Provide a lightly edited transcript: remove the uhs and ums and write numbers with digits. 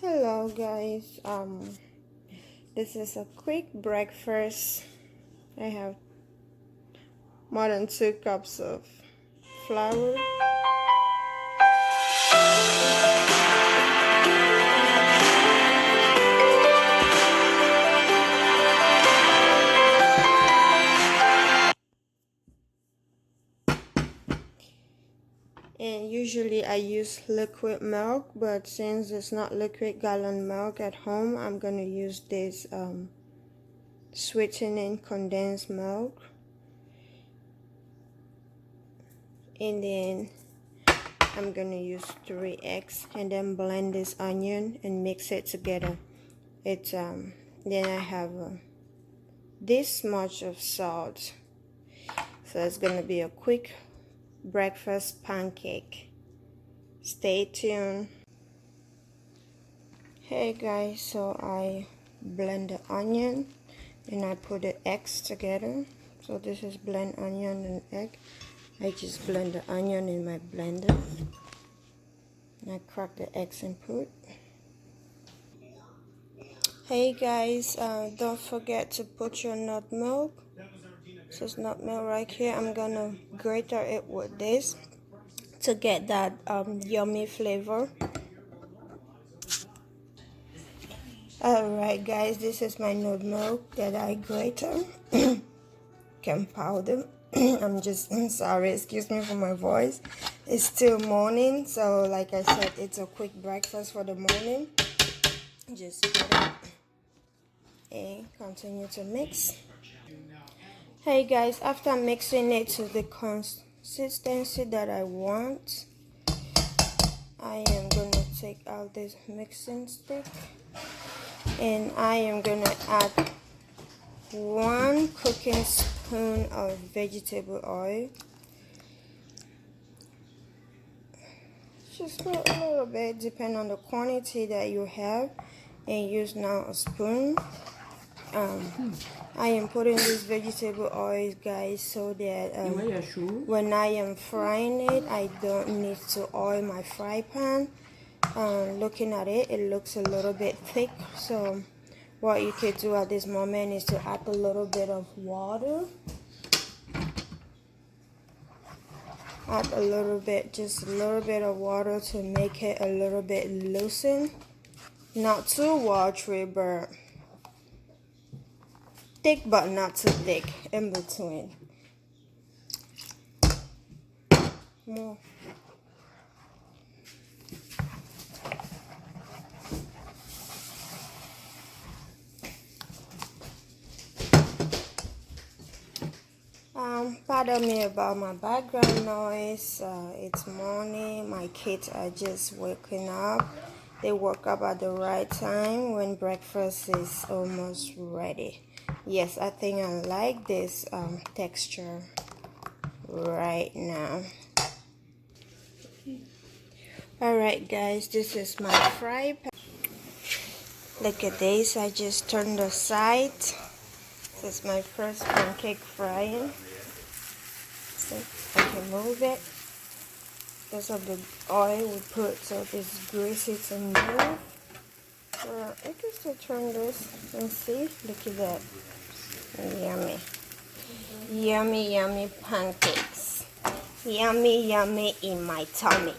Hello guys, this is a quick breakfast. I have more than 2 cups of flour, and usually I use liquid milk, but since it's not liquid gallon milk at home, I'm gonna use this sweetening condensed milk. And then I'm gonna use 3 eggs and then blend this onion and mix it together. Then I have this much of salt, so it's gonna be a quick breakfast pancake. Stay tuned. Hey guys, so I blend the onion and I put the eggs together. So this is blend onion and egg. I just blend the onion in my blender and I crack the eggs and put. Hey guys, don't forget to put your nutmeg. So it's nutmeg right here. I'm gonna grate it with this to get that yummy flavor. Alright guys, this is my nutmeg that I grated. Can powder. I'm sorry, excuse me for my voice. It's still morning, so like I said, it's a quick breakfast for the morning. Just put it and continue to mix. Hey guys, after mixing it to the consistency that I want, I am gonna take out this mixing stick and I am gonna add 1 cooking spoon of vegetable oil. Just put a little bit, depending on the quantity that you have, and use now a spoon. I am putting this vegetable oil, guys, so that when I am frying it, I don't need to oil my fry pan. Looking at it, it looks a little bit thick, so what you could do at this moment is to add a little bit of water. Add a little bit, just a little bit of water to make it a little bit loosened. Not too watery, but thick, but not too thick, in between. More. Pardon me about my background noise. It's morning. My kids are just waking up. They woke up at the right time when breakfast is almost ready. Yes, I think I like this texture right now. Alright guys, this is my fry pan. Look at this, I just turned the side. This is my first pancake frying. So I can move it because of the oil we put, so it's greasy to move. I can still turn this and see. Look at that. Yummy. Yummy, yummy pancakes. Yummy, yummy in my tummy.